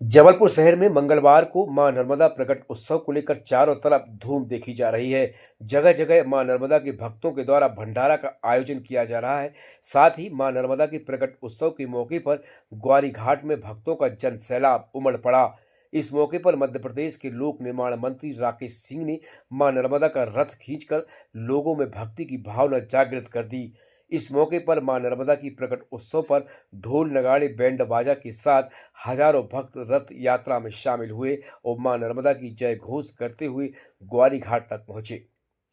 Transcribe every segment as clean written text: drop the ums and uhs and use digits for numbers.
जबलपुर शहर में मंगलवार को मां नर्मदा प्रकट उत्सव को लेकर चारों तरफ धूम देखी जा रही है। जगह जगह मां नर्मदा के भक्तों के द्वारा भंडारा का आयोजन किया जा रहा है। साथ ही मां नर्मदा के प्रकट उत्सव के मौके पर ग्वारी घाट में भक्तों का जन सैलाब उमड़ पड़ा। इस मौके पर मध्य प्रदेश के लोक निर्माण मंत्री राकेश सिंह ने मां नर्मदा का रथ खींचकर लोगों में भक्ति की भावना जागृत कर दी। इस मौके पर मां नर्मदा की प्रकट उत्सव पर ढोल नगाड़े बैंड बाजा के साथ हजारों भक्त रथ यात्रा में शामिल हुए और मां नर्मदा की जय घोष करते हुए ग्वारी घाट तक पहुंचे।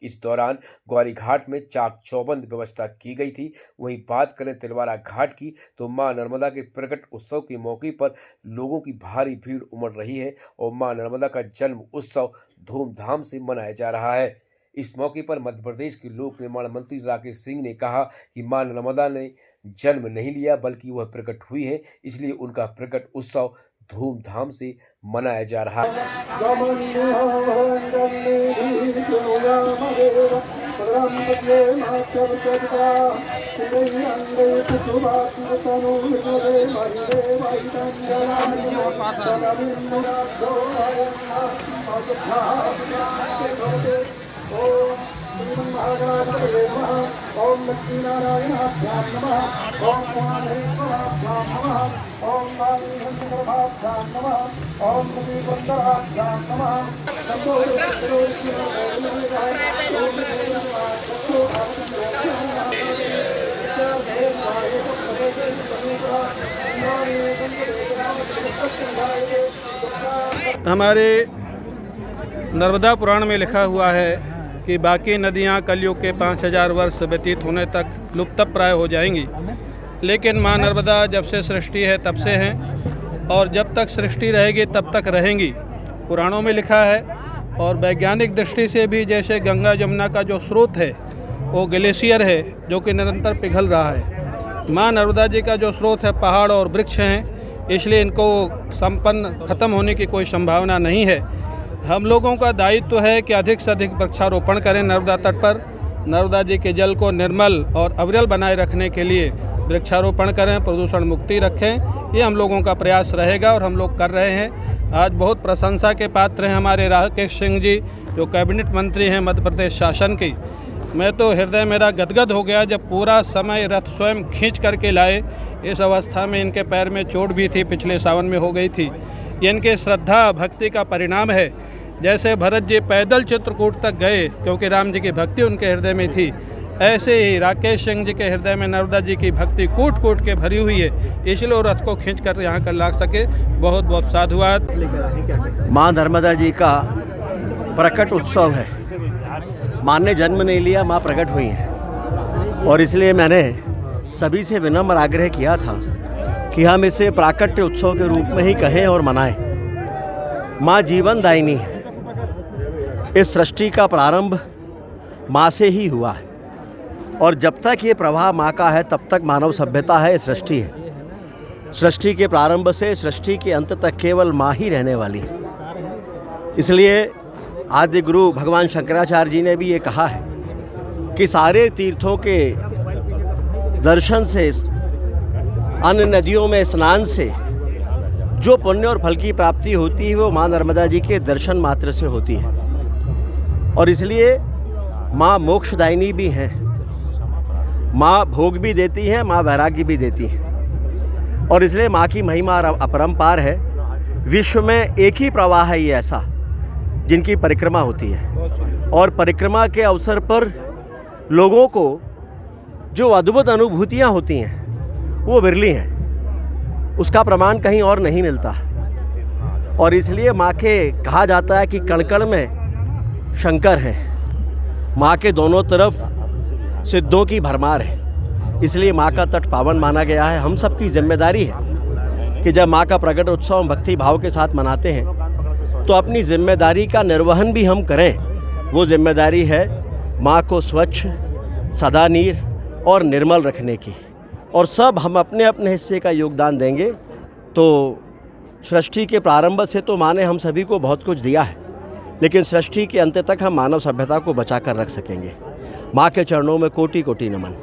इस दौरान ग्वारी घाट में चाक चौबंद व्यवस्था की गई थी। वहीं बात करें तिलवारा घाट की तो मां नर्मदा के प्रकट उत्सव के मौके पर लोगों की भारी भीड़ उमड़ रही है और मां नर्मदा का जन्म उत्सव धूमधाम से मनाया जा रहा है। इस मौके पर मध्य प्रदेश के लोक निर्माण मंत्री राकेश सिंह ने कहा कि मां नर्मदा ने जन्म नहीं लिया बल्कि वह प्रकट हुई है, इसलिए उनका प्रकट उत्सव धूमधाम से मनाया जा रहा है। ओम लक्ष्मीनारायणाभ्यां नमः। ओम महादेवाभ्यां नमः। ओम नारायणशंकराभ्यां नमः। ओम मुनिवंदनाभ्यां नमः। हमारे नर्मदा पुराण में लिखा हुआ है कि बाकी नदियां कलयुग के 5000 वर्ष व्यतीत होने तक लुप्तप्राय हो जाएंगी, लेकिन मां नर्मदा जब से सृष्टि है तब से हैं और जब तक सृष्टि रहेगी तब तक रहेंगी, पुराणों में लिखा है। और वैज्ञानिक दृष्टि से भी जैसे गंगा जमुना का जो स्रोत है वो ग्लेशियर है जो कि निरंतर पिघल रहा है। मां नर्मदा जी का जो स्रोत है पहाड़ और वृक्ष हैं, इसलिए इनको संपन्न खत्म होने की कोई संभावना नहीं है। हम लोगों का दायित्व है कि अधिक से अधिक वृक्षारोपण करें नर्मदा तट पर। नर्मदा जी के जल को निर्मल और अविरल बनाए रखने के लिए वृक्षारोपण करें, प्रदूषण मुक्ति रखें, ये हम लोगों का प्रयास रहेगा और हम लोग कर रहे हैं। आज बहुत प्रशंसा के पात्र हैं हमारे राकेश सिंह जी जो कैबिनेट मंत्री हैं मध्य प्रदेश शासन की। मैं तो हृदय मेरा गदगद हो गया जब पूरा समय रथ स्वयं खींच करके लाए। इस अवस्था में इनके पैर में चोट भी थी, पिछले सावन में हो गई थी। ये इनके श्रद्धा भक्ति का परिणाम है। जैसे भरत जी पैदल चित्रकूट तक गए क्योंकि राम जी की भक्ति उनके हृदय में थी, ऐसे ही राकेश सिंह जी के हृदय में नर्मदा जी की भक्ति कूट कूट के भरी हुई है, इसलिए वो रथ को खींच कर यहाँ कर ला सके। बहुत बहुत साधुवाद। माँ नर्मदा जी का प्रकट उत्सव है। माँ ने जन्म नहीं लिया, माँ प्रकट हुई हैं और इसलिए मैंने सभी से विनम्र आग्रह किया था कि हम इसे प्राकट्य उत्सव के रूप में ही कहें और मनाएं। माँ जीवनदायिनी है। इस सृष्टि का प्रारंभ माँ से ही हुआ है और जब तक ये प्रवाह माँ का है तब तक मानव सभ्यता है, सृष्टि है। सृष्टि के प्रारंभ से सृष्टि के अंत तक केवल माँ ही रहने वाली है। इसलिए आदि गुरु भगवान शंकराचार्य जी ने भी ये कहा है कि सारे तीर्थों के दर्शन से, अन्य नदियों में स्नान से जो पुण्य और फल की प्राप्ति होती है वो माँ नर्मदा जी के दर्शन मात्र से होती है। और इसलिए माँ मोक्षदायिनी भी हैं। माँ भोग भी देती हैं, माँ वैराग्य भी देती हैं और इसलिए माँ की महिमा अपरंपार है। विश्व में एक ही प्रवाह है ये ऐसा जिनकी परिक्रमा होती है और परिक्रमा के अवसर पर लोगों को जो अद्भुत अनुभूतियाँ होती हैं वो विरली हैं। उसका प्रमाण कहीं और नहीं मिलता और इसलिए माँ के कहा जाता है कि कण कण में शंकर हैं। माँ के दोनों तरफ सिद्धों की भरमार है, इसलिए माँ का तट पावन माना गया है। हम सबकी जिम्मेदारी है कि जब माँ का प्रकट उत्सव हम भक्ति भाव के साथ मनाते हैं तो अपनी जिम्मेदारी का निर्वहन भी हम करें। वो जिम्मेदारी है माँ को स्वच्छ, सदानीर और निर्मल रखने की और सब हम अपने अपने हिस्से का योगदान देंगे तो सृष्टि के प्रारंभ से तो माँ ने हम सभी को बहुत कुछ दिया है, लेकिन सृष्टि के अंत तक हम मानव सभ्यता को बचा कर रख सकेंगे। माँ के चरणों में कोटि कोटि नमन।